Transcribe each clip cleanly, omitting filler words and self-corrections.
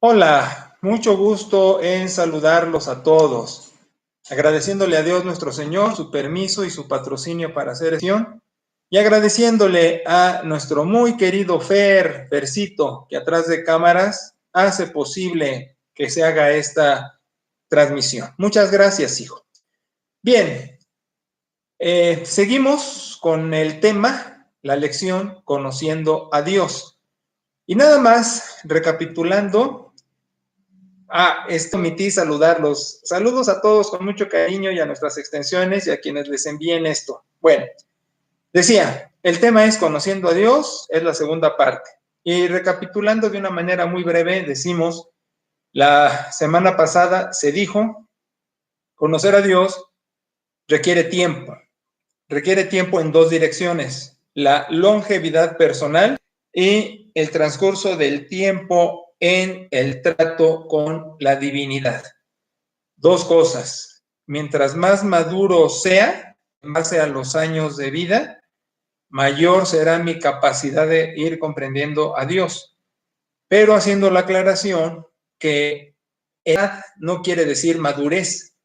Hola, mucho gusto en saludarlos a todos, agradeciéndole a Dios nuestro Señor su permiso y su patrocinio para hacer sesión y agradeciéndole a nuestro muy querido Fercito, que atrás de cámaras hace posible que se haga esta transmisión. Muchas gracias, hijo. Bien, seguimos con el tema, la lección Conociendo a Dios. Y nada más, recapitulando, omití saludarlos. Saludos a todos con mucho cariño y a nuestras extensiones y a quienes les envíen esto. Bueno, decía, el tema es Conociendo a Dios, es la segunda parte. Y recapitulando de una manera muy breve, decimos, la semana pasada se dijo, conocer a Dios requiere tiempo en dos direcciones, la longevidad personal y el transcurso del tiempo en el trato con la divinidad. Dos cosas, mientras más maduro sea, en base a los años de vida, mayor será mi capacidad de ir comprendiendo a Dios, pero haciendo la aclaración que edad no quiere decir madurez,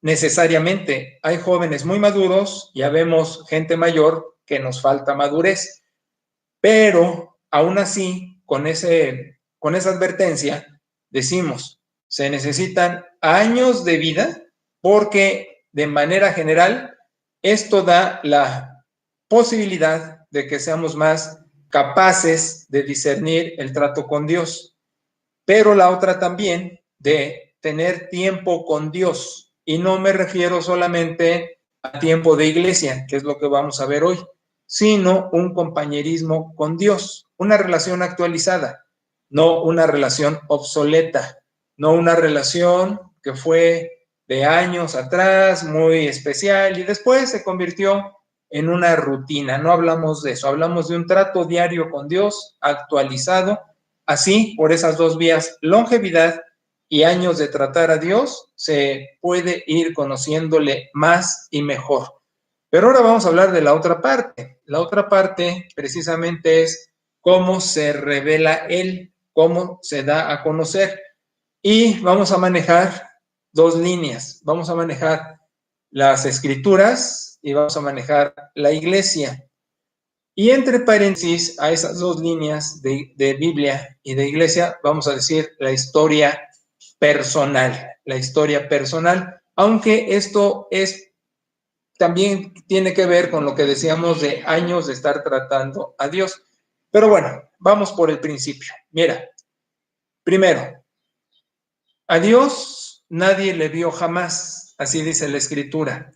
necesariamente. Hay jóvenes muy maduros, ya vemos gente mayor que nos falta madurez, pero aún así, con esa advertencia, decimos, se necesitan años de vida porque de manera general esto da la posibilidad de que seamos más capaces de discernir el trato con Dios, pero la otra también de tener tiempo con Dios, y no me refiero solamente a tiempo de iglesia, que es lo que vamos a ver hoy, sino un compañerismo con Dios, una relación actualizada, no una relación obsoleta, no una relación que fue de años atrás, muy especial, y después se convirtió en una rutina. No hablamos de eso, hablamos de un trato diario con Dios, actualizado. Así, por esas dos vías, longevidad y años de tratar a Dios, se puede ir conociéndole más y mejor. Pero ahora vamos a hablar de la otra parte. La otra parte precisamente es cómo se revela Él, cómo se da a conocer. Y vamos a manejar dos líneas. Vamos a manejar las escrituras y vamos a manejar la iglesia. Y entre paréntesis a esas dos líneas de Biblia y de iglesia, vamos a decir la historia personal, aunque esto también tiene que ver con lo que decíamos de años de estar tratando a Dios. Pero bueno, vamos por el principio. Mira, primero, a Dios nadie le vio jamás, así dice la Escritura.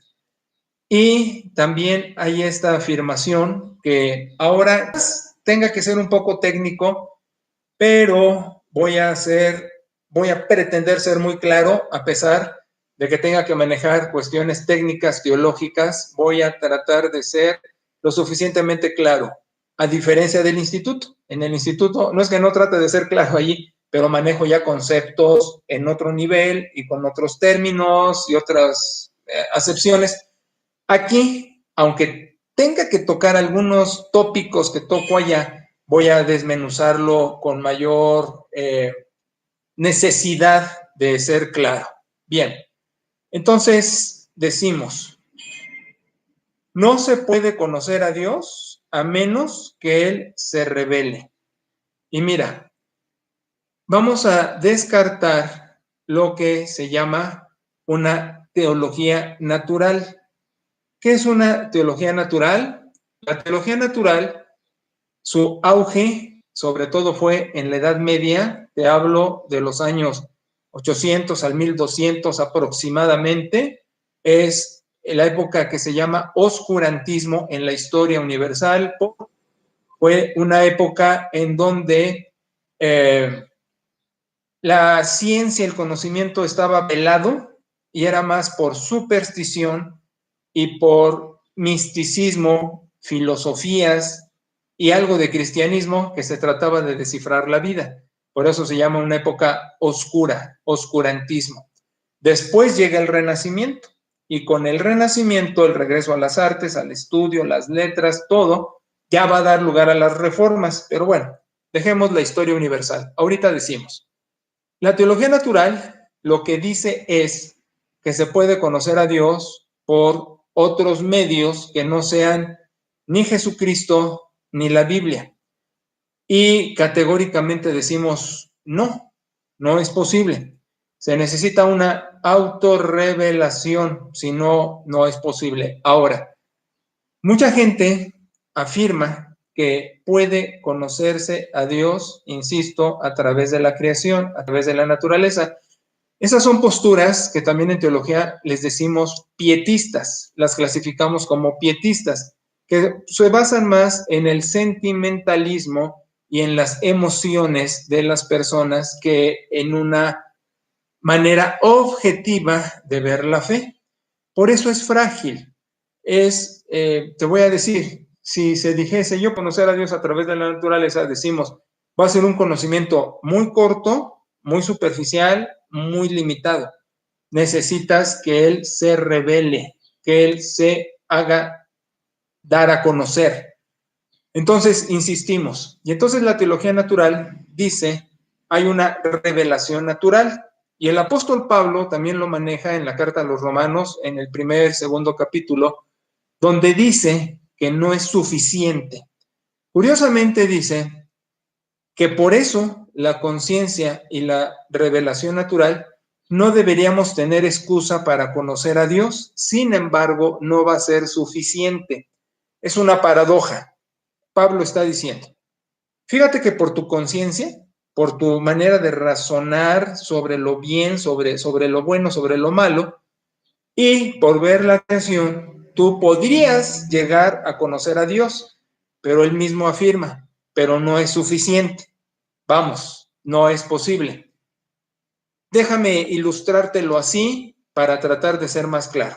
Y también hay esta afirmación que ahora tenga que ser un poco técnico, pero voy a pretender ser muy claro, a pesar de que tenga que manejar cuestiones técnicas, teológicas, voy a tratar de ser lo suficientemente claro, a diferencia del instituto. En el instituto, no es que no trate de ser claro allí, pero manejo ya conceptos en otro nivel y con otros términos y otras acepciones. Aquí, aunque tenga que tocar algunos tópicos que toco allá, voy a desmenuzarlo con mayor necesidad de ser claro. Bien, entonces decimos, no se puede conocer a Dios a menos que Él se revele. Y mira, vamos a descartar lo que se llama una teología natural. ¿Qué es una teología natural? La teología natural, su auge, sobre todo fue en la Edad Media, te hablo de los años 800 al 1200 aproximadamente, es la época que se llama oscurantismo en la historia universal. Fue una época en donde la ciencia, el conocimiento estaba velado y era más por superstición y por misticismo, filosofías y algo de cristianismo que se trataba de descifrar la vida. Por eso se llama una época oscura, oscurantismo. Después llega el Renacimiento y con el Renacimiento, el regreso a las artes, al estudio, las letras, todo, ya va a dar lugar a las reformas. Pero bueno, dejemos la historia universal. Ahorita decimos, La teología natural lo que dice es que se puede conocer a Dios por otros medios que no sean ni Jesucristo ni la Biblia. Y categóricamente decimos, no, no es posible. Se necesita una autorrevelación, si no, no es posible. Ahora, mucha gente afirma que puede conocerse a Dios, insisto, a través de la creación, a través de la naturaleza. Esas son posturas que también en teología les decimos pietistas, las clasificamos como pietistas, que se basan más en el sentimentalismo y en las emociones de las personas que en una manera objetiva de ver la fe. Por eso es frágil. Te voy a decir, si se dijese yo conocer a Dios a través de la naturaleza, decimos, va a ser un conocimiento muy corto, muy superficial, muy limitado. Necesitas que Él se revele, que Él se haga dar a conocer. Entonces, insistimos. Y entonces la teología natural dice, hay una revelación natural. Y el apóstol Pablo también lo maneja en la carta a los Romanos, en el segundo capítulo, donde dice que no es suficiente. Curiosamente dice que por eso la conciencia y la revelación natural no deberíamos tener excusa para conocer a Dios, sin embargo, no va a ser suficiente. Es una paradoja. Pablo está diciendo, fíjate que por tu conciencia, por tu manera de razonar sobre lo bien, sobre lo bueno, sobre lo malo, y por ver la creación, tú podrías llegar a conocer a Dios, pero él mismo afirma, pero no es suficiente. Vamos, no es posible. Déjame ilustrártelo así para tratar de ser más claro.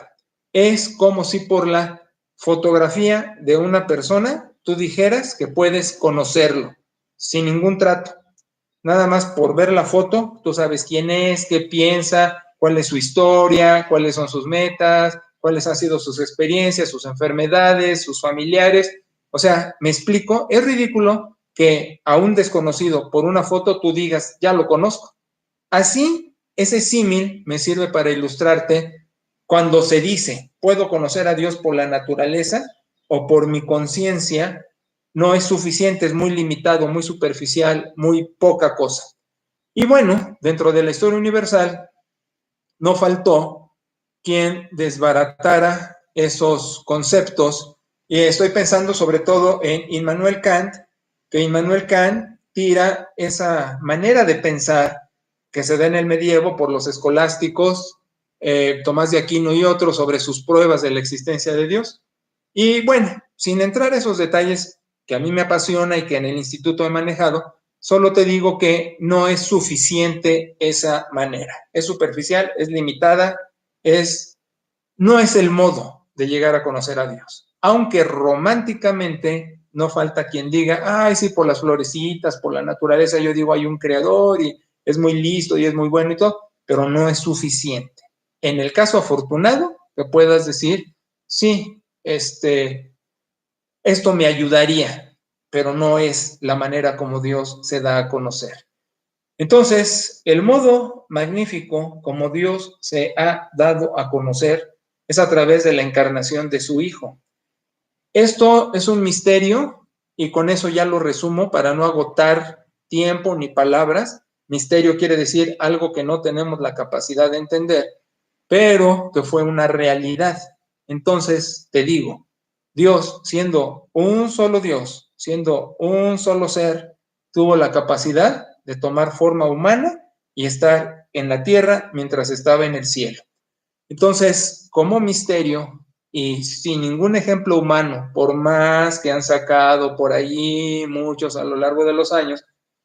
Es como si por la fotografía de una persona tú dijeras que puedes conocerlo sin ningún trato. Nada más por ver la foto, tú sabes quién es, qué piensa, cuál es su historia, cuáles son sus metas, cuáles han sido sus experiencias, sus enfermedades, sus familiares. O sea, me explico, es ridículo que a un desconocido por una foto tú digas, ya lo conozco. Así, ese símil me sirve para ilustrarte cuando se dice, puedo conocer a Dios por la naturaleza o por mi conciencia, no es suficiente, es muy limitado, muy superficial, muy poca cosa. Y bueno, dentro de la historia universal, no faltó quien desbaratara esos conceptos, y estoy pensando sobre todo en Immanuel Kant, que Immanuel Kant tira esa manera de pensar que se da en el medievo por los escolásticos, Tomás de Aquino y otros, sobre sus pruebas de la existencia de Dios. Y bueno, sin entrar a esos detalles que a mí me apasiona y que en el instituto he manejado, solo te digo que no es suficiente esa manera. Es superficial, es limitada, no es el modo de llegar a conocer a Dios. Aunque románticamente no falta quien diga, ay, sí, por las florecitas, por la naturaleza, yo digo, hay un creador y es muy listo y es muy bueno y todo, pero no es suficiente. En el caso afortunado, que puedas decir, sí, esto me ayudaría, pero no es la manera como Dios se da a conocer. Entonces, el modo magnífico como Dios se ha dado a conocer es a través de la encarnación de su Hijo. Esto es un misterio y con eso ya lo resumo para no agotar tiempo ni palabras. Misterio quiere decir algo que no tenemos la capacidad de entender, pero que fue una realidad. Entonces, te digo, Dios, siendo un solo Dios, siendo un solo ser, tuvo la capacidad de tomar forma humana y estar en la tierra mientras estaba en el cielo. Entonces, como misterio y sin ningún ejemplo humano, por más que han sacado por ahí muchos a lo largo de los años,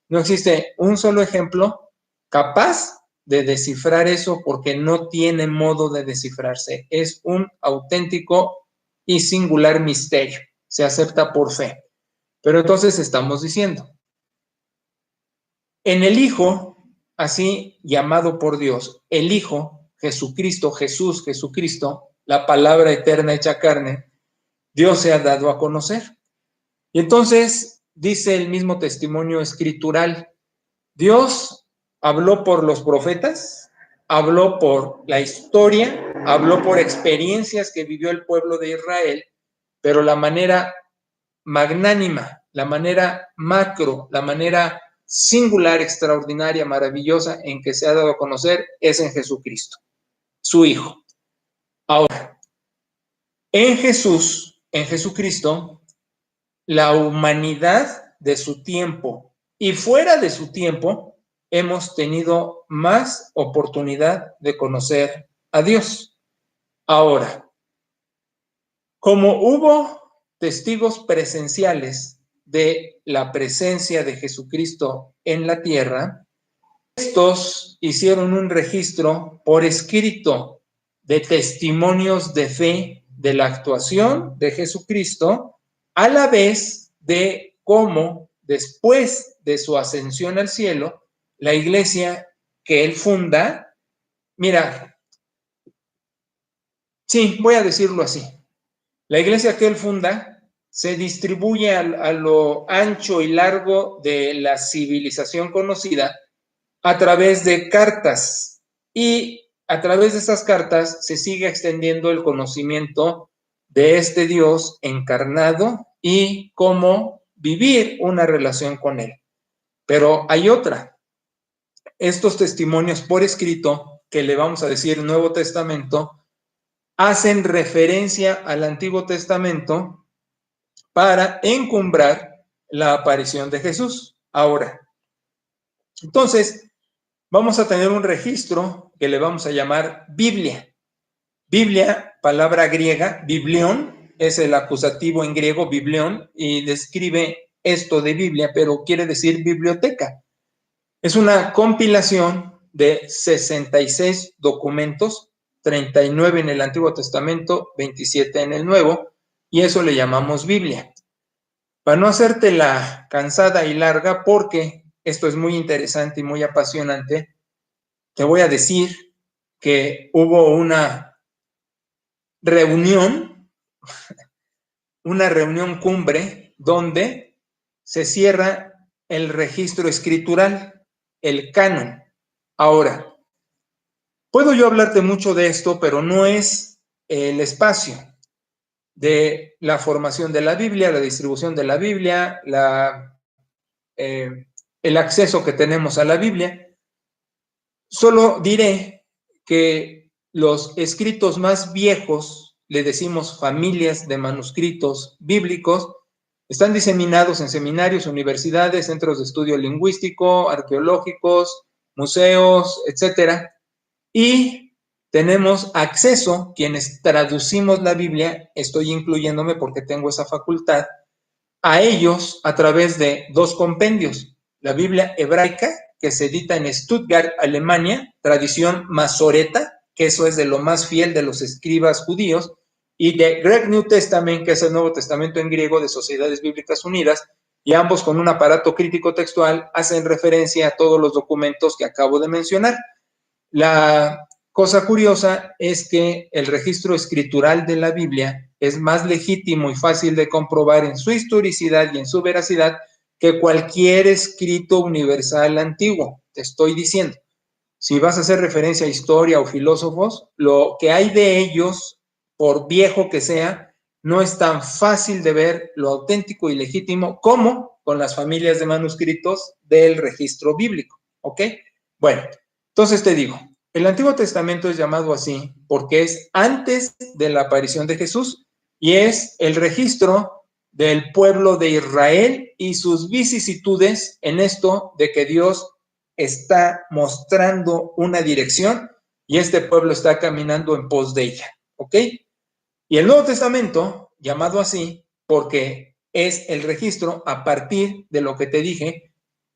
no existe un solo ejemplo capaz de descifrar eso porque no tiene modo de descifrarse. Es un auténtico y singular misterio. Se acepta por fe. Pero entonces estamos diciendo, en el Hijo, así llamado por Dios, el Hijo, Jesucristo, Jesús, Jesucristo, la palabra eterna hecha carne, Dios se ha dado a conocer. Y entonces dice el mismo testimonio escritural, Dios habló por los profetas, habló por la historia, habló por experiencias que vivió el pueblo de Israel, pero la manera magnánima, la manera macro, la manera singular, extraordinaria, maravillosa en que se ha dado a conocer es en Jesucristo, su Hijo. Ahora, en Jesús, en Jesucristo, la humanidad de su tiempo y fuera de su tiempo hemos tenido más oportunidad de conocer a Dios. Ahora, como hubo testigos presenciales de la presencia de Jesucristo en la tierra, estos hicieron un registro por escrito de testimonios de fe de la actuación de Jesucristo, a la vez de cómo después de su ascensión al cielo, la iglesia que él funda, mira, sí, voy a decirlo así, la iglesia que él funda se distribuye a lo ancho y largo de la civilización conocida a través de cartas, y a través de esas cartas se sigue extendiendo el conocimiento de este Dios encarnado y cómo vivir una relación con él. Pero hay otra. Estos testimonios por escrito, que le vamos a decir Nuevo Testamento, hacen referencia al Antiguo Testamento para encumbrar la aparición de Jesús. Ahora, entonces, vamos a tener un registro que le vamos a llamar Biblia. Biblia, palabra griega, biblión, es el acusativo en griego, biblión, y describe esto de Biblia, pero quiere decir biblioteca. Es una compilación de 66 documentos, 39 en el Antiguo Testamento, 27 en el Nuevo, y eso le llamamos Biblia. Para no hacértela cansada y larga, porque esto es muy interesante y muy apasionante, te voy a decir que hubo una reunión cumbre donde se cierra el registro escritural, el canon. Ahora, puedo yo hablarte mucho de esto, pero no es el espacio de la formación de la Biblia, la distribución de la Biblia, el acceso que tenemos a la Biblia. Solo diré que los escritos más viejos, le decimos familias de manuscritos bíblicos, están diseminados en seminarios, universidades, centros de estudio lingüístico, arqueológicos, museos, etcétera. Y tenemos acceso, quienes traducimos la Biblia, estoy incluyéndome porque tengo esa facultad, a ellos a través de dos compendios: la Biblia hebraica, que se edita en Stuttgart, Alemania, tradición masoreta, que eso es de lo más fiel de los escribas judíos, y de Greek New Testament, que es el Nuevo Testamento en griego de Sociedades Bíblicas Unidas, y ambos con un aparato crítico textual hacen referencia a todos los documentos que acabo de mencionar. La cosa curiosa es que el registro escritural de la Biblia es más legítimo y fácil de comprobar en su historicidad y en su veracidad que cualquier escrito universal antiguo. Te estoy diciendo, si vas a hacer referencia a historia o filósofos, lo que hay de ellos, por viejo que sea, no es tan fácil de ver lo auténtico y legítimo como con las familias de manuscritos del registro bíblico, ¿ok? Bueno, entonces te digo, el Antiguo Testamento es llamado así porque es antes de la aparición de Jesús y es el registro del pueblo de Israel y sus vicisitudes en esto de que Dios está mostrando una dirección y este pueblo está caminando en pos de ella, ¿ok? Y el Nuevo Testamento, llamado así porque es el registro a partir de lo que te dije,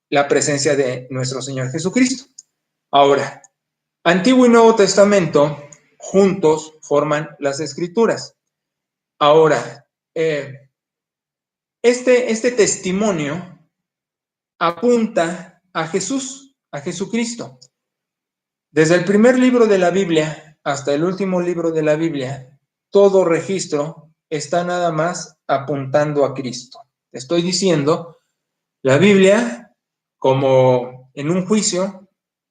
la presencia de nuestro Señor Jesucristo. Ahora, Antiguo y Nuevo Testamento juntos forman las Escrituras. Ahora, este testimonio apunta a Jesús, a Jesucristo. Desde el primer libro de la Biblia hasta el último libro de la Biblia, todo registro está nada más apuntando a Cristo. Te estoy diciendo, la Biblia, como en un juicio,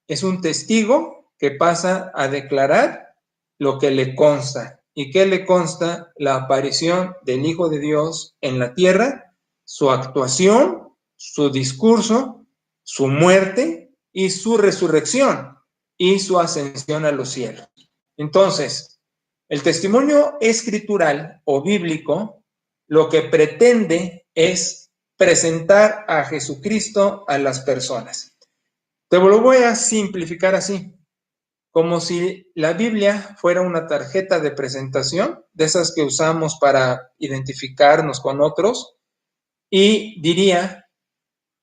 Es un testigo que pasa a declarar lo que le consta. ¿Y qué le consta? La aparición del Hijo de Dios en la tierra, su actuación, su discurso, su muerte y su resurrección y su ascensión a los cielos. Entonces, el testimonio escritural o bíblico lo que pretende es presentar a Jesucristo a las personas. Te lo voy a simplificar así, como si la Biblia fuera una tarjeta de presentación, de esas que usamos para identificarnos con otros, y diría,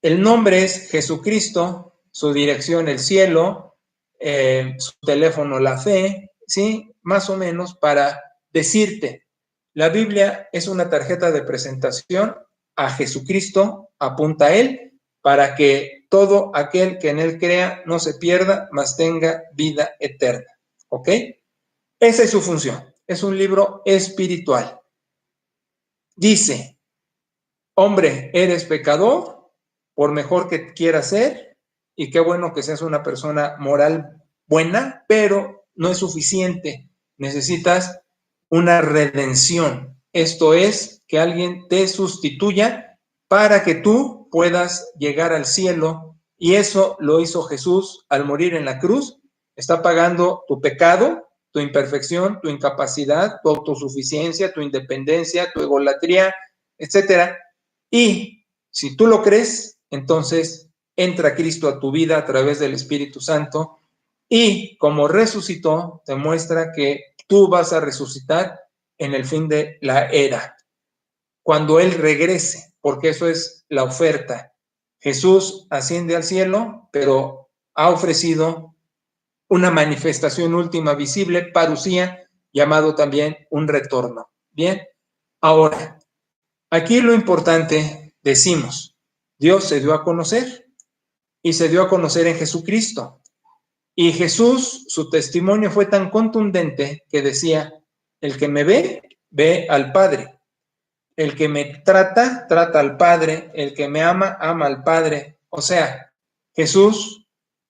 el nombre es Jesucristo, su dirección el cielo, su teléfono la fe, ¿sí? Más o menos para decirte, la Biblia es una tarjeta de presentación a Jesucristo, apunta a Él, para que todo aquel que en Él crea no se pierda, mas tenga vida eterna. ¿Ok? Esa es su función. Es un libro espiritual. Dice, hombre, eres pecador, por mejor que quieras ser, y qué bueno que seas una persona moral buena, pero no es suficiente. Necesitas una redención. Esto es, que alguien te sustituya para que tú puedas llegar al cielo. Y eso lo hizo Jesús al morir en la cruz. Está pagando tu pecado, tu imperfección, tu incapacidad, tu autosuficiencia, tu independencia, tu egolatría, etcétera. Y si tú lo crees, entonces entra Cristo a tu vida a través del Espíritu Santo y como resucitó, te muestra que tú vas a resucitar en el fin de la era, cuando Él regrese, porque eso es la oferta. Jesús asciende al cielo, pero ha ofrecido una manifestación última visible, parucía, llamado también un retorno. Bien, ahora, aquí lo importante, decimos, Dios se dio a conocer y se dio a conocer en Jesucristo. Y Jesús, su testimonio fue tan contundente que decía, el que me ve, ve al Padre. El que me trata, trata al Padre. El que me ama, ama al Padre. O sea, Jesús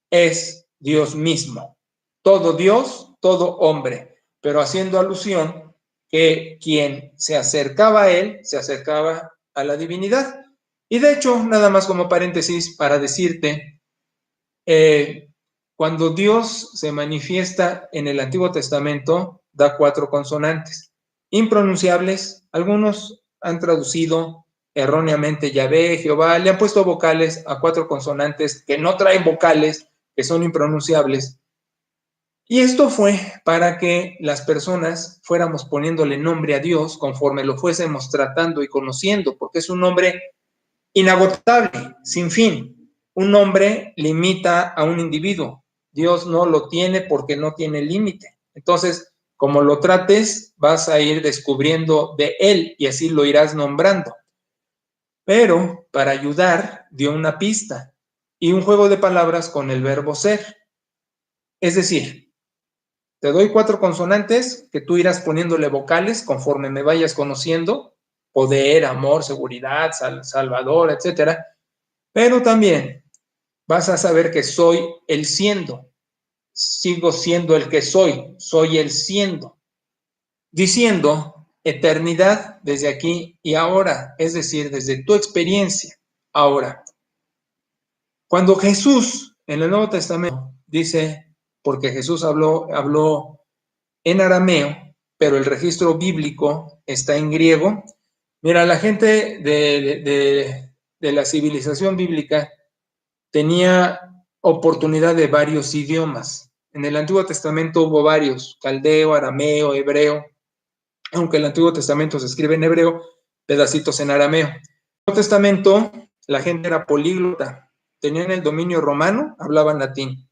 es Dios mismo. Todo Dios, todo hombre. Pero haciendo alusión que quien se acercaba a Él, se acercaba a la divinidad. Y de hecho, nada más como paréntesis para decirte, cuando Dios se manifiesta en el Antiguo Testamento, da 4 consonantes impronunciables. Algunos han traducido erróneamente Yahvé, Jehová, le han puesto vocales a 4 consonantes que no traen vocales, que son impronunciables. Y esto fue para que las personas fuéramos poniéndole nombre a Dios conforme lo fuésemos tratando y conociendo, porque es un nombre inagotable, sin fin. Un nombre limita a un individuo. Dios no lo tiene porque no tiene límite. Entonces, como lo trates, vas a ir descubriendo de Él y así lo irás nombrando. Pero para ayudar, dio una pista y un juego de palabras con el verbo ser. Es decir, te doy 4 consonantes que tú irás poniéndole vocales conforme me vayas conociendo. Poder, amor, seguridad, salvador, etcétera. Pero también vas a saber que soy el siendo. Sigo siendo el que soy el siendo. Diciendo eternidad desde aquí y ahora, es decir, desde tu experiencia ahora. Cuando Jesús en el Nuevo Testamento dice, porque Jesús habló en arameo, pero el registro bíblico está en griego. Mira, la gente de la civilización bíblica tenía oportunidad de varios idiomas. En el Antiguo Testamento hubo varios, caldeo, arameo, hebreo, aunque el Antiguo Testamento se escribe en hebreo, pedacitos en arameo. En el Nuevo Testamento la gente era políglota, tenían el dominio romano, hablaban latín,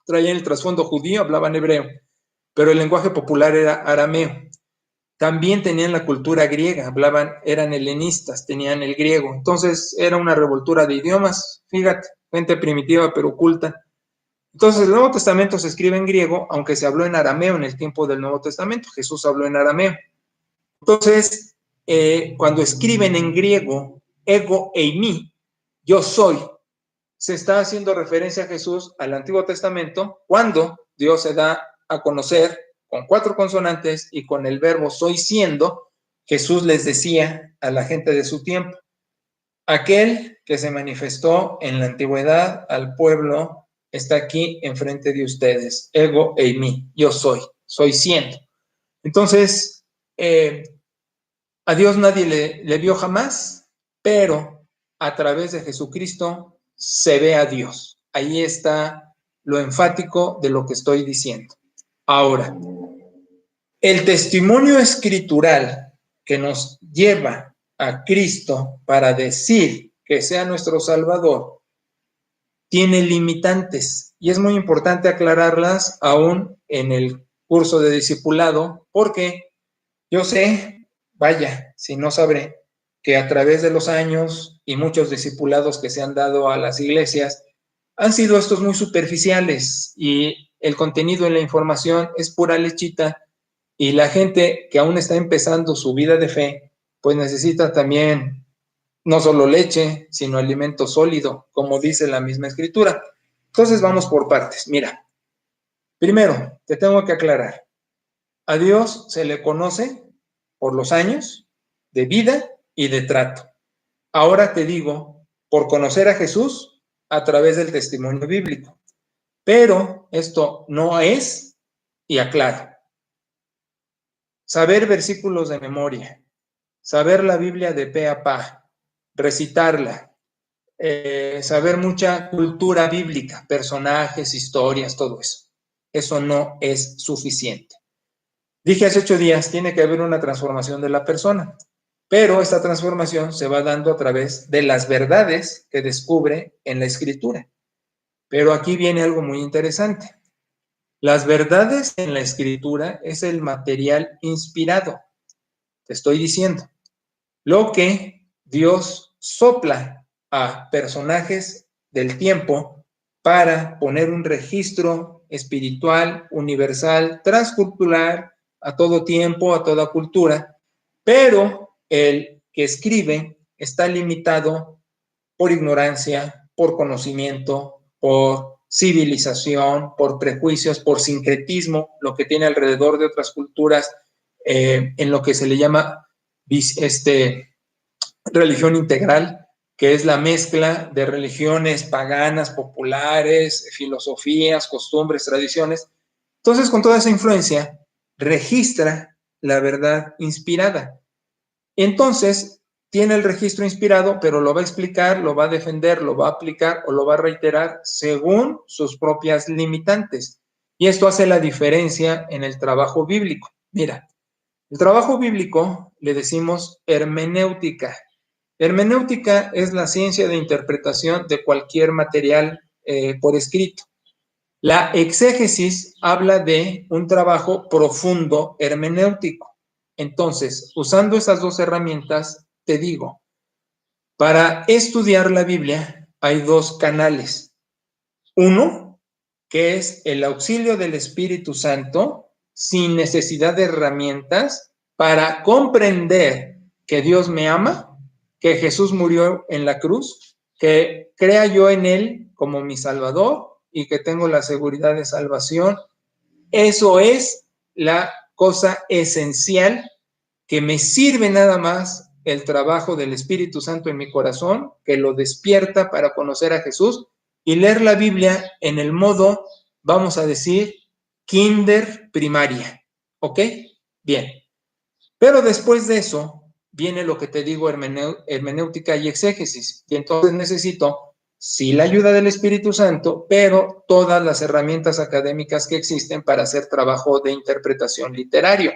traían el trasfondo judío, hablaban hebreo, pero el lenguaje popular era arameo. También tenían la cultura griega, eran helenistas, tenían el griego. Entonces era una revoltura de idiomas, fíjate, gente primitiva pero oculta. Entonces el Nuevo Testamento se escribe en griego, aunque se habló en arameo en el tiempo del Nuevo Testamento. Jesús habló en arameo. Entonces, cuando escriben en griego, ego eimi, yo soy, se está haciendo referencia a Jesús al Antiguo Testamento cuando Dios se da a conocer con 4 consonantes y con el verbo soy siendo. Jesús les decía a la gente de su tiempo: aquel que se manifestó en la antigüedad al pueblo está aquí enfrente de ustedes, ego eimi, yo soy siendo. Entonces, a Dios nadie le vio jamás, pero a través de Jesucristo se ve a Dios. Ahí está lo enfático de lo que estoy diciendo. Ahora, el testimonio escritural que nos lleva a Cristo para decir que sea nuestro Salvador tiene limitantes y es muy importante aclararlas aún en el curso de discipulado, porque yo sé, vaya, si no sabré, que a través de los años y muchos discipulados que se han dado a las iglesias han sido estos muy superficiales y el contenido en la información es pura lechita, y la gente que aún está empezando su vida de fe, pues necesita también no solo leche, sino alimento sólido, como dice la misma escritura. Entonces vamos por partes. Mira, primero te tengo que aclarar, a Dios se le conoce por los años de vida y de trato. Ahora te digo, por conocer a Jesús a través del testimonio bíblico. Pero esto no es, y aclaro, saber versículos de memoria, saber la Biblia de pe a pa, recitarla, saber mucha cultura bíblica, personajes, historias, todo eso. Eso no es suficiente. Dije hace 8 días, tiene que haber una transformación de la persona, pero esta transformación se va dando a través de las verdades que descubre en la Escritura. Pero aquí viene algo muy interesante. Las verdades en la Escritura es el material inspirado. Te estoy diciendo, lo que Dios sopla a personajes del tiempo para poner un registro espiritual, universal, transcultural, a todo tiempo, a toda cultura, pero el que escribe está limitado por ignorancia, por conocimiento, por civilización, por prejuicios, por sincretismo, lo que tiene alrededor de otras culturas, en lo que se le llama religión integral, que es la mezcla de religiones paganas, populares, filosofías, costumbres, tradiciones. Entonces, con toda esa influencia, registra la verdad inspirada. Entonces, tiene el registro inspirado, pero lo va a explicar, lo va a defender, lo va a aplicar o lo va a reiterar según sus propias limitantes. Y esto hace la diferencia en el trabajo bíblico. Mira, el trabajo bíblico le decimos hermenéutica. Hermenéutica es la ciencia de interpretación de cualquier material por escrito. La exégesis habla de un trabajo profundo hermenéutico. Entonces, usando esas 2 herramientas, te digo, para estudiar la Biblia hay 2 canales. Uno, que es el auxilio del Espíritu Santo, sin necesidad de herramientas, para comprender que Dios me ama, que Jesús murió en la cruz, que crea yo en Él como mi Salvador y que tengo la seguridad de salvación. Eso es la cosa esencial que me sirve nada más el trabajo del Espíritu Santo en mi corazón, que lo despierta para conocer a Jesús y leer la Biblia en el modo, vamos a decir, kinder primaria. ¿Ok? Bien. Pero después de eso viene lo que te digo, hermenéutica y exégesis. Y entonces necesito, sí, la ayuda del Espíritu Santo, pero todas las herramientas académicas que existen para hacer trabajo de interpretación literario.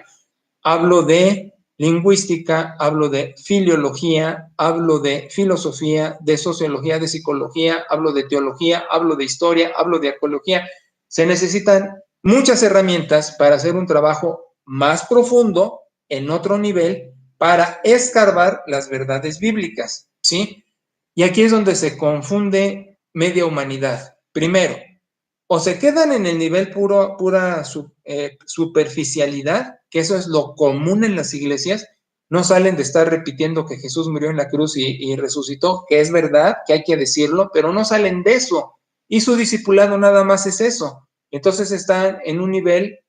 Hablo de lingüística, hablo de filología, hablo de filosofía, de sociología, de psicología, hablo de teología, hablo de historia, hablo de arqueología. Se necesitan muchas herramientas para hacer un trabajo más profundo, en otro nivel, para escarbar las verdades bíblicas, ¿sí? Y aquí es donde se confunde media humanidad. Primero, o se quedan en el nivel pura superficialidad, que eso es lo común en las iglesias, no salen de estar repitiendo que Jesús murió en la cruz y resucitó, que es verdad, que hay que decirlo, pero no salen de eso. Y su discipulado nada más es eso. Entonces están en un nivel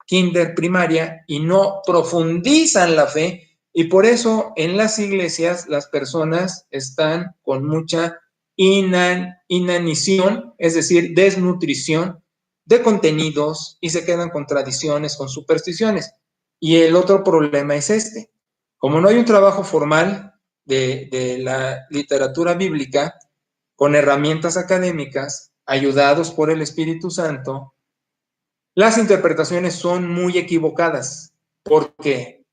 kinder, primaria, y no profundizan la fe, y por eso en las iglesias las personas están con mucha inanición, es decir, desnutrición de contenidos, y se quedan con tradiciones, con supersticiones. Y el otro problema es este. Como no hay un trabajo formal de la literatura bíblica, con herramientas académicas, ayudados por el Espíritu Santo, las interpretaciones son muy equivocadas, porque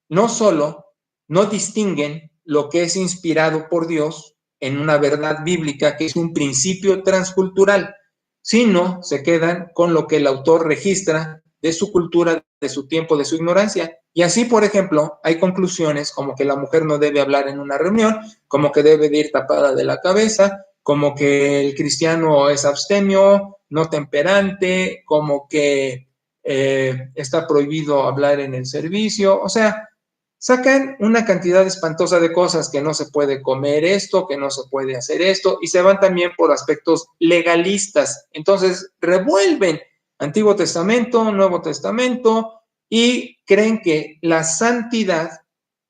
no solo no distinguen lo que es inspirado por Dios en una verdad bíblica, que es un principio transcultural, sino se quedan con lo que el autor registra de su cultura, de su tiempo, de su ignorancia. Y así, por ejemplo, hay conclusiones como que la mujer no debe hablar en una reunión, como que debe de ir tapada de la cabeza, como que el cristiano es abstemio, no temperante, como que está prohibido hablar en el servicio. O sea, sacan una cantidad espantosa de cosas, que no se puede comer esto, que no se puede hacer esto, y se van también por aspectos legalistas. Entonces revuelven Antiguo Testamento, Nuevo Testamento, y creen que la santidad,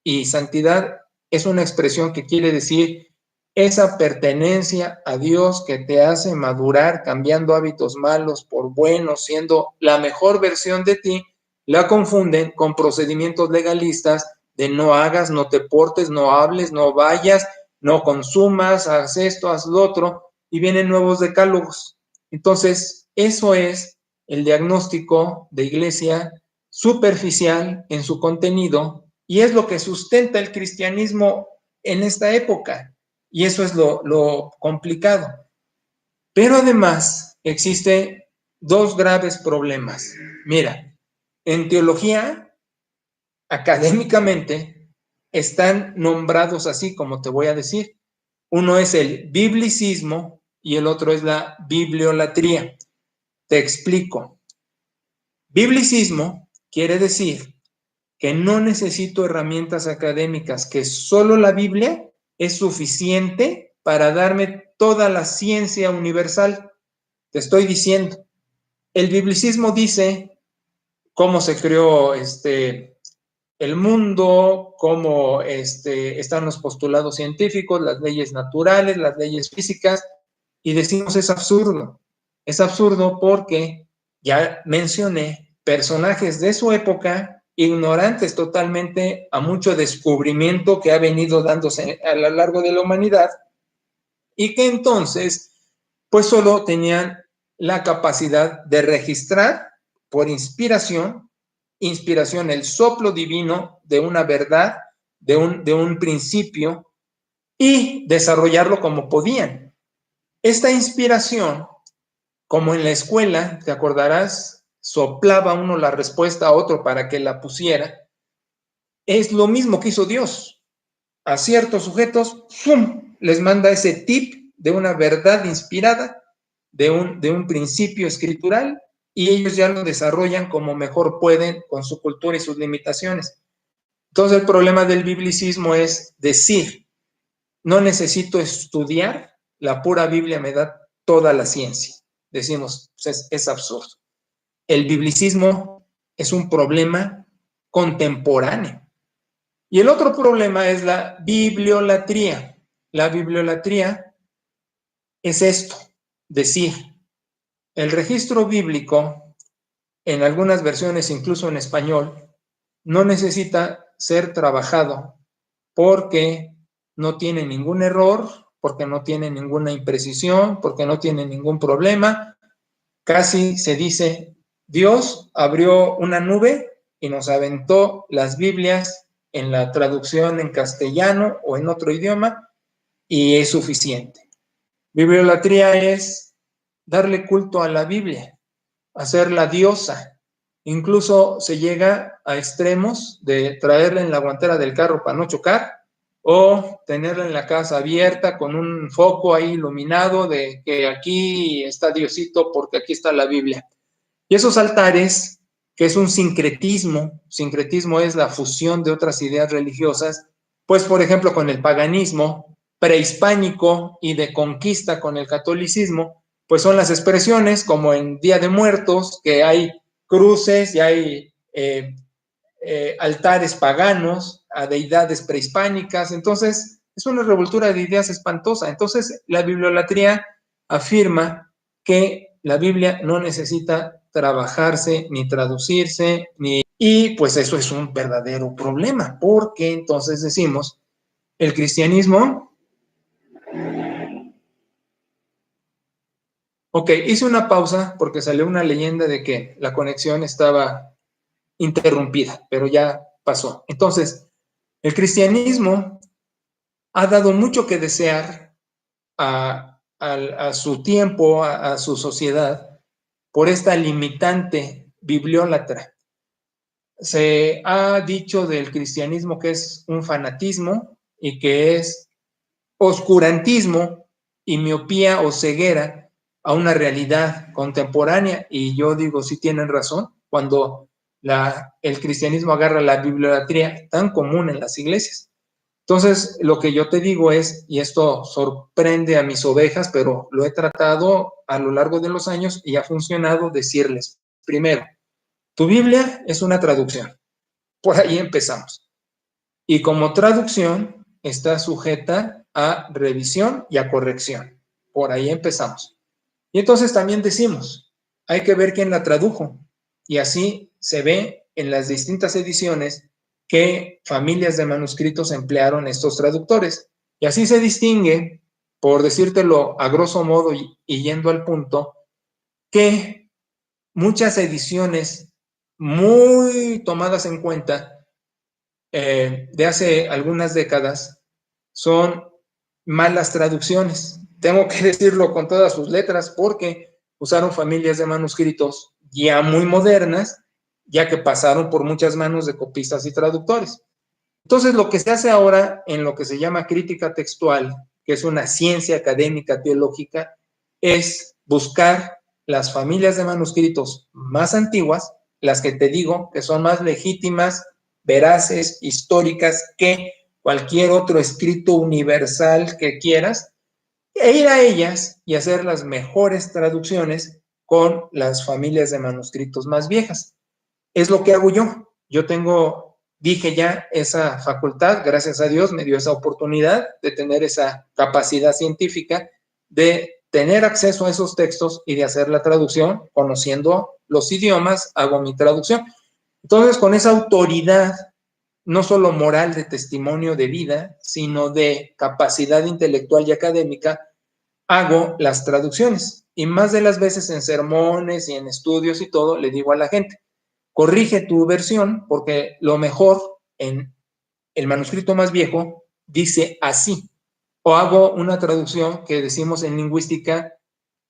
y santidad es una expresión que quiere decir esa pertenencia a Dios que te hace madurar, cambiando hábitos malos por buenos, siendo la mejor versión de ti, la confunden con procedimientos legalistas de no hagas, no te portes, no hables, no vayas, no consumas, haz esto, haz lo otro, y vienen nuevos decálogos. Entonces, eso es el diagnóstico de iglesia superficial en su contenido, y es lo que sustenta el cristianismo en esta época. Y eso es lo complicado. Pero además existen dos graves problemas. Mira, en teología, académicamente, están nombrados así, como te voy a decir. Uno es el biblicismo y el otro es la bibliolatría. Te explico. Biblicismo quiere decir que no necesito herramientas académicas, que solo la Biblia es suficiente para darme toda la ciencia universal. Te estoy diciendo, el biblicismo dice cómo se creó el mundo, cómo están los postulados científicos, las leyes naturales, las leyes físicas, y decimos es absurdo. Es absurdo porque ya mencioné personajes de su época ignorantes totalmente a mucho descubrimiento que ha venido dándose a lo largo de la humanidad, y que entonces pues solo tenían la capacidad de registrar por inspiración, el soplo divino de una verdad, de un principio, y desarrollarlo como podían. Esta inspiración, como en la escuela, te acordarás, soplaba uno la respuesta a otro para que la pusiera, es lo mismo que hizo Dios. A ciertos sujetos, ¡fum!, les manda ese tip de una verdad inspirada, de un principio escritural, y ellos ya lo desarrollan como mejor pueden con su cultura y sus limitaciones. Entonces el problema del biblicismo es decir, no necesito estudiar, la pura Biblia me da toda la ciencia. Decimos, pues es absurdo. El biblicismo es un problema contemporáneo. Y el otro problema es la bibliolatría. La bibliolatría es esto, decir, el registro bíblico, en algunas versiones, incluso en español, no necesita ser trabajado porque no tiene ningún error, porque no tiene ninguna imprecisión, porque no tiene ningún problema. Casi se dice, Dios abrió una nube y nos aventó las Biblias en la traducción en castellano o en otro idioma, y es suficiente. Bibliolatría es darle culto a la Biblia, hacerla diosa. Incluso se llega a extremos de traerla en la guantera del carro para no chocar, o tenerla en la casa abierta con un foco ahí iluminado de que aquí está Diosito porque aquí está la Biblia. Y esos altares que es un sincretismo. Sincretismo es la fusión de otras ideas religiosas, pues por ejemplo con el paganismo prehispánico y de conquista con el catolicismo, pues son las expresiones como en Día de Muertos, que hay cruces y hay altares paganos a deidades prehispánicas. Entonces es una revoltura de ideas espantosa. Entonces la bibliolatría afirma que la Biblia no necesita trabajarse ni traducirse, y pues eso es un verdadero problema, porque entonces decimos, el cristianismo... Ok, hice una pausa porque salió una leyenda de que la conexión estaba interrumpida, pero ya pasó. Entonces, el cristianismo ha dado mucho que desear a su tiempo, a su sociedad, por esta limitante bibliólatra. Se ha dicho del cristianismo que es un fanatismo y que es oscurantismo y miopía o ceguera a una realidad contemporánea, y yo digo, sí tienen razón, cuando el cristianismo agarra la bibliolatría tan común en las iglesias. Entonces, lo que yo te digo es, y esto sorprende a mis ovejas, pero lo he tratado a lo largo de los años y ha funcionado, decirles, primero, tu Biblia es una traducción, por ahí empezamos. Y como traducción está sujeta a revisión y a corrección. Por ahí empezamos. Y entonces también decimos, hay que ver quién la tradujo. Y así se ve en las distintas ediciones que familias de manuscritos emplearon estos traductores. Y así se distingue, por decírtelo a grosso modo y yendo al punto, que muchas ediciones muy tomadas en cuenta de hace algunas décadas son malas traducciones. Tengo que decirlo con todas sus letras porque usaron familias de manuscritos ya muy modernas, ya que pasaron por muchas manos de copistas y traductores. Entonces, lo que se hace ahora en lo que se llama crítica textual, que es una ciencia académica teológica, es buscar las familias de manuscritos más antiguas, las que te digo que son más legítimas, veraces, históricas que cualquier otro escrito universal que quieras, e ir a ellas y hacer las mejores traducciones con las familias de manuscritos más viejas. Es lo que hago yo. Yo dije ya esa facultad, gracias a Dios me dio esa oportunidad de tener esa capacidad científica de tener acceso a esos textos y de hacer la traducción, conociendo los idiomas, hago mi traducción. Entonces, con esa autoridad, no solo moral de testimonio de vida, sino de capacidad intelectual y académica, hago las traducciones. Y más de las veces en sermones y en estudios y todo, le digo a la gente, corrige tu versión porque lo mejor en el manuscrito más viejo dice así. O hago una traducción que decimos en lingüística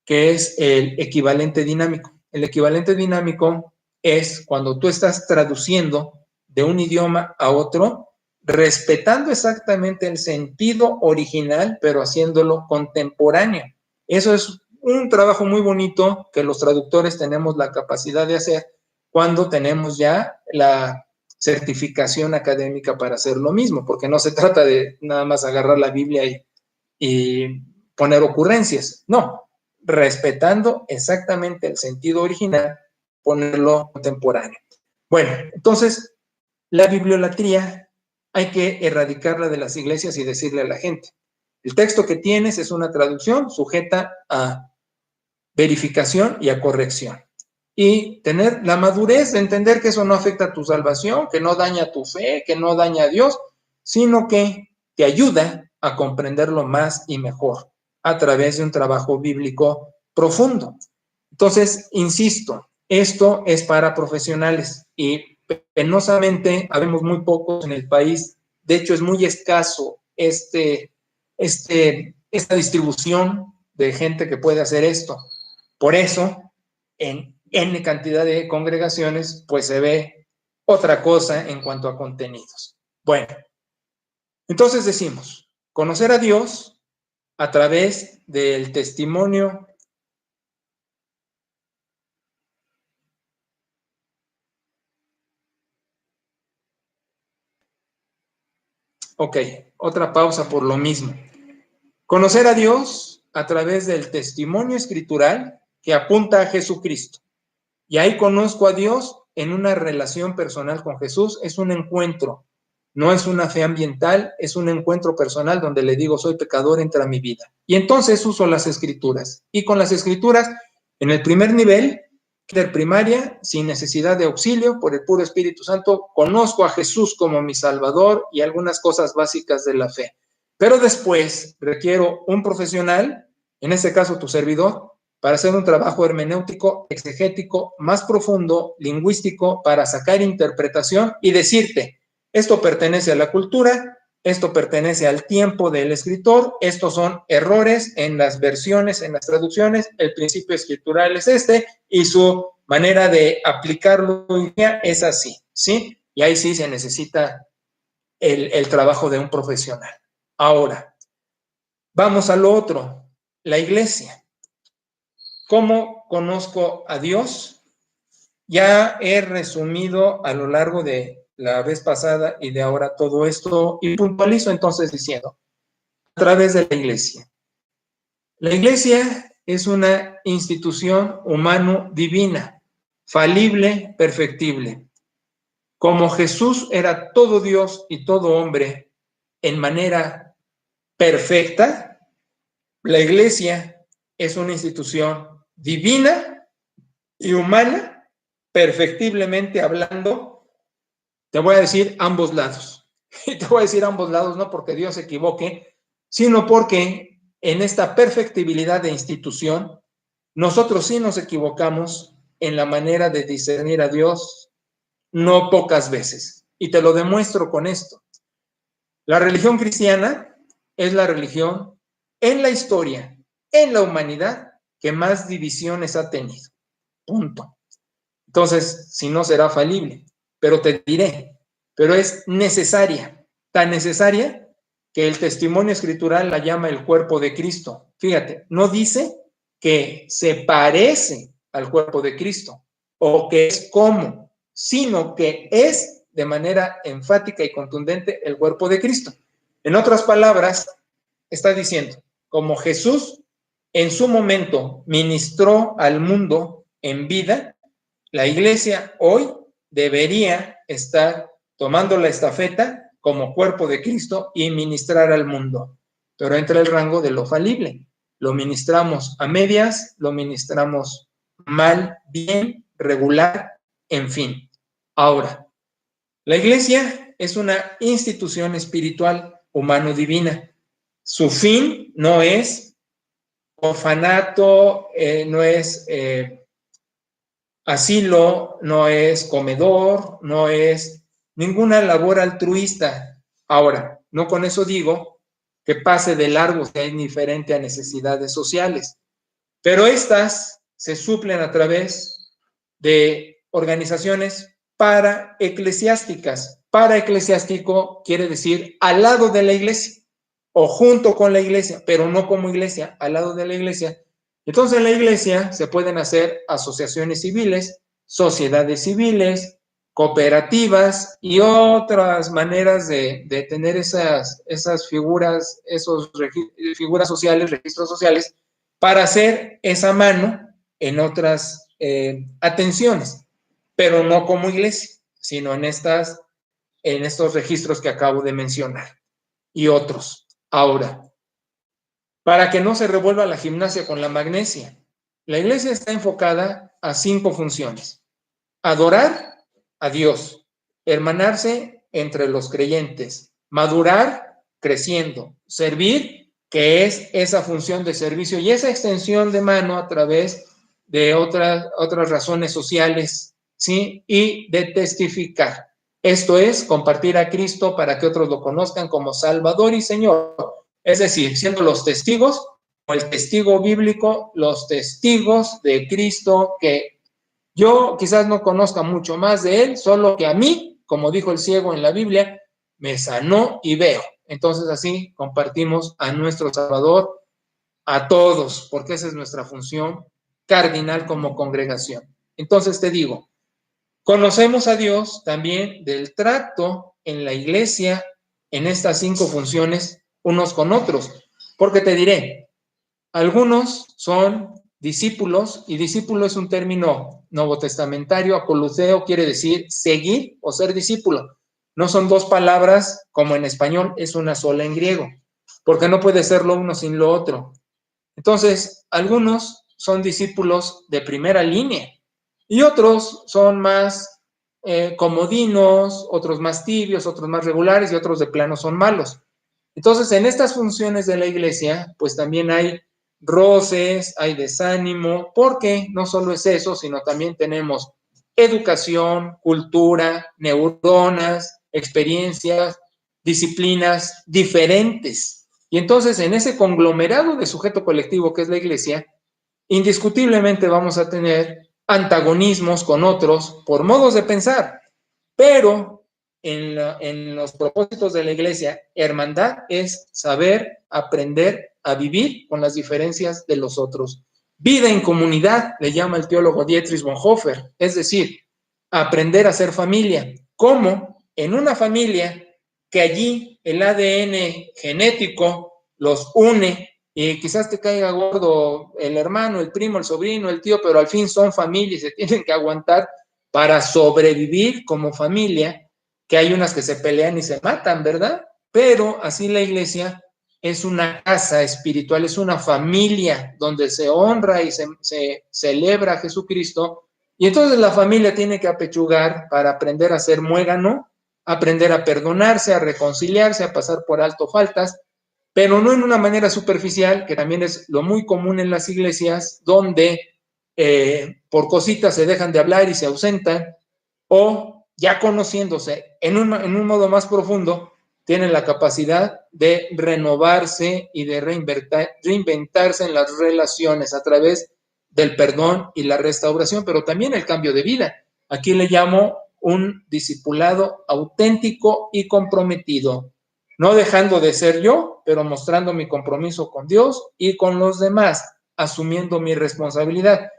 que es el equivalente dinámico. El equivalente dinámico es cuando tú estás traduciendo de un idioma a otro, respetando exactamente el sentido original, pero haciéndolo contemporáneo. Eso es un trabajo muy bonito que los traductores tenemos la capacidad de hacer cuando tenemos ya la certificación académica para hacer lo mismo, porque no se trata de nada más agarrar la Biblia y poner ocurrencias, no, respetando exactamente el sentido original, ponerlo contemporáneo. Bueno, entonces, la bibliolatría hay que erradicarla de las iglesias y decirle a la gente, el texto que tienes es una traducción sujeta a verificación y a corrección. Y tener la madurez de entender que eso no afecta a tu salvación, que no daña tu fe, que no daña a Dios, sino que te ayuda a comprenderlo más y mejor a través de un trabajo bíblico profundo. Entonces, insisto, esto es para profesionales y penosamente habemos muy pocos en el país. De hecho, es muy escaso esta distribución de gente que puede hacer esto. Por eso, en N cantidad de congregaciones, pues se ve otra cosa en cuanto a contenidos. Bueno, entonces decimos, conocer a Dios a través del testimonio Ok, otra pausa por lo mismo. Conocer a Dios a través del testimonio escritural que apunta a Jesucristo. Y ahí conozco a Dios en una relación personal con Jesús. Es un encuentro, no es una fe ambiental, es un encuentro personal donde le digo, soy pecador, entra a mi vida. Y entonces uso las escrituras. Y con las escrituras, en el primer nivel, primaria, sin necesidad de auxilio, por el puro Espíritu Santo, conozco a Jesús como mi Salvador y algunas cosas básicas de la fe. Pero después requiero un profesional, en este caso tu servidor, para hacer un trabajo hermenéutico, exegético, más profundo, lingüístico, para sacar interpretación y decirte, esto pertenece a la cultura, esto pertenece al tiempo del escritor, estos son errores en las versiones, en las traducciones, el principio escritural es este y su manera de aplicarlo es así, ¿sí? Y ahí sí se necesita el trabajo de un profesional. Ahora, vamos a lo otro, la iglesia. ¿Cómo conozco a Dios? Ya he resumido a lo largo de la vez pasada y de ahora todo esto y puntualizo entonces diciendo, a través de la iglesia. La iglesia es una institución humano-divina, falible, perfectible. Como Jesús era todo Dios y todo hombre en manera perfecta, la iglesia es una institución divina y humana, perfectiblemente hablando. Te voy a decir ambos lados. Y te voy a decir ambos lados no porque Dios se equivoque, sino porque en esta perfectibilidad de institución, nosotros sí nos equivocamos en la manera de discernir a Dios, no pocas veces. Y te lo demuestro con esto. La religión cristiana es la religión en la historia, en la humanidad, que más divisiones ha tenido. Punto. Entonces, si no será falible, pero te diré, pero es necesaria, tan necesaria que el testimonio escritural la llama el cuerpo de Cristo. Fíjate, no dice que se parece al cuerpo de Cristo o que es como, sino que es de manera enfática y contundente el cuerpo de Cristo. En otras palabras, está diciendo, como Jesús en su momento ministró al mundo en vida, la iglesia hoy debería estar tomando la estafeta como cuerpo de Cristo y ministrar al mundo. Pero entra el rango de lo falible. Lo ministramos a medias, lo ministramos mal, bien, regular, en fin. Ahora, la iglesia es una institución espiritual humano-divina. Su fin no es orfanato, no es asilo, no es comedor, no es ninguna labor altruista. Ahora, no con eso digo que pase de largo, sea indiferente a necesidades sociales, pero estas se suplen a través de organizaciones paraeclesiásticas. Paraeclesiástico quiere decir al lado de la iglesia o junto con la iglesia, pero no como iglesia, al lado de la iglesia. Entonces en la iglesia se pueden hacer asociaciones civiles, sociedades civiles, cooperativas y otras maneras de tener esas figuras, figuras sociales, registros sociales, para hacer esa mano en otras atenciones, pero no como iglesia, sino en estos registros que acabo de mencionar y otros. Ahora, para que no se revuelva la gimnasia con la magnesia, la iglesia está enfocada a 5 funciones. Adorar a Dios, hermanarse entre los creyentes, madurar creciendo, servir, que es esa función de servicio y esa extensión de mano a través de otras razones sociales, ¿sí? Y de testificar. Esto es compartir a Cristo para que otros lo conozcan como Salvador y Señor. Es decir, siendo los testigos, o el testigo bíblico, los testigos de Cristo, que yo quizás no conozca mucho más de él, solo que a mí, como dijo el ciego en la Biblia, me sanó y veo. Entonces así compartimos a nuestro Salvador a todos, porque esa es nuestra función cardinal como congregación. Entonces te digo, conocemos a Dios también del trato en la iglesia en estas 5 funciones unos con otros. Porque te diré, algunos son discípulos, y discípulo es un término novotestamentario, acoluteo quiere decir seguir o ser discípulo. No son 2 palabras como en español, es una sola en griego, porque no puede ser lo uno sin lo otro. Entonces, algunos son discípulos de primera línea y otros son más comodinos, otros más tibios, otros más regulares y otros de plano son malos. Entonces, en estas funciones de la iglesia, pues también hay roces, hay desánimo, porque no solo es eso, sino también tenemos educación, cultura, neuronas, experiencias, disciplinas diferentes. Y entonces, en ese conglomerado de sujeto colectivo que es la iglesia, indiscutiblemente vamos a tener antagonismos con otros por modos de pensar, pero en los propósitos de la iglesia, hermandad es saber aprender a vivir con las diferencias de los otros. Vida en comunidad, le llama el teólogo Dietrich Bonhoeffer, es decir, aprender a ser familia. ¿Cómo? En una familia que allí el ADN genético los une y quizás te caiga gordo el hermano, el primo, el sobrino, el tío, pero al fin son familia y se tienen que aguantar para sobrevivir como familia, que hay unas que se pelean y se matan, ¿verdad? Pero así la iglesia es una casa espiritual, es una familia donde se honra y se celebra a Jesucristo, y entonces la familia tiene que apechugar para aprender a ser muégano, aprender a perdonarse, a reconciliarse, a pasar por alto faltas, pero no en una manera superficial, que también es lo muy común en las iglesias, donde por cositas se dejan de hablar y se ausentan, o ya conociéndose en un modo más profundo, tienen la capacidad de renovarse y de reinventarse en las relaciones a través del perdón y la restauración, pero también el cambio de vida. Aquí le llamo un discipulado auténtico y comprometido, no dejando de ser yo, pero mostrando mi compromiso con Dios y con los demás, asumiendo mi responsabilidad.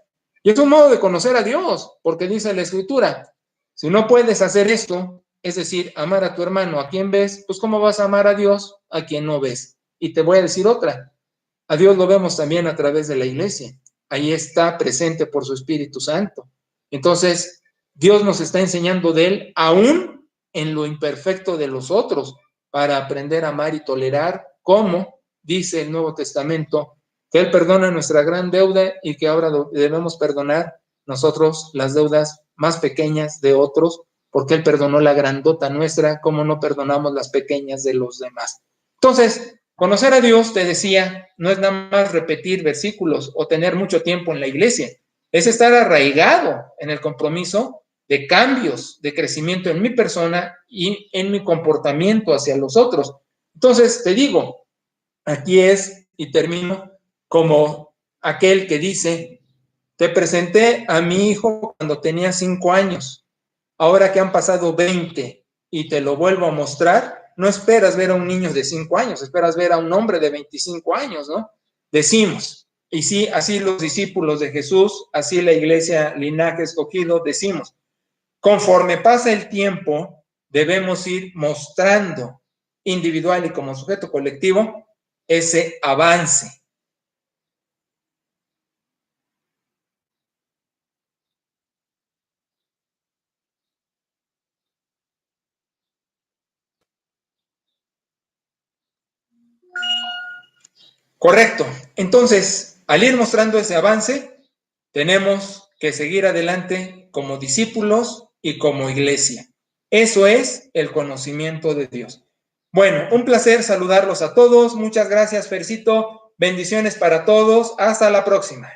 Y es un modo de conocer a Dios, porque dice la Escritura, si no puedes hacer esto, es decir, amar a tu hermano a quien ves, pues ¿cómo vas a amar a Dios a quien no ves? Y te voy a decir otra, a Dios lo vemos también a través de la iglesia, ahí está presente por su Espíritu Santo. Entonces, Dios nos está enseñando de Él aún en lo imperfecto de los otros, para aprender a amar y tolerar, como dice el Nuevo Testamento, que Él perdona nuestra gran deuda y que ahora debemos perdonar nosotros las deudas más pequeñas de otros, porque Él perdonó la grandota nuestra, como no perdonamos las pequeñas de los demás. Entonces, conocer a Dios, te decía, no es nada más repetir versículos o tener mucho tiempo en la iglesia, es estar arraigado en el compromiso de cambios, de crecimiento en mi persona y en mi comportamiento hacia los otros. Entonces, te digo, aquí es, y termino, como aquel que dice, te presenté a mi hijo cuando tenía 5 años, ahora que han pasado 20 y te lo vuelvo a mostrar, no esperas ver a un niño de 5 años, esperas ver a un hombre de 25 años, ¿no? Decimos, y sí, así los discípulos de Jesús, así la iglesia linaje escogido, decimos, conforme pasa el tiempo, debemos ir mostrando individual y como sujeto colectivo ese avance. Correcto. Entonces, al ir mostrando ese avance, tenemos que seguir adelante como discípulos y como iglesia. Eso es el conocimiento de Dios. Bueno, un placer saludarlos a todos. Muchas gracias, Fercito. Bendiciones para todos. Hasta la próxima.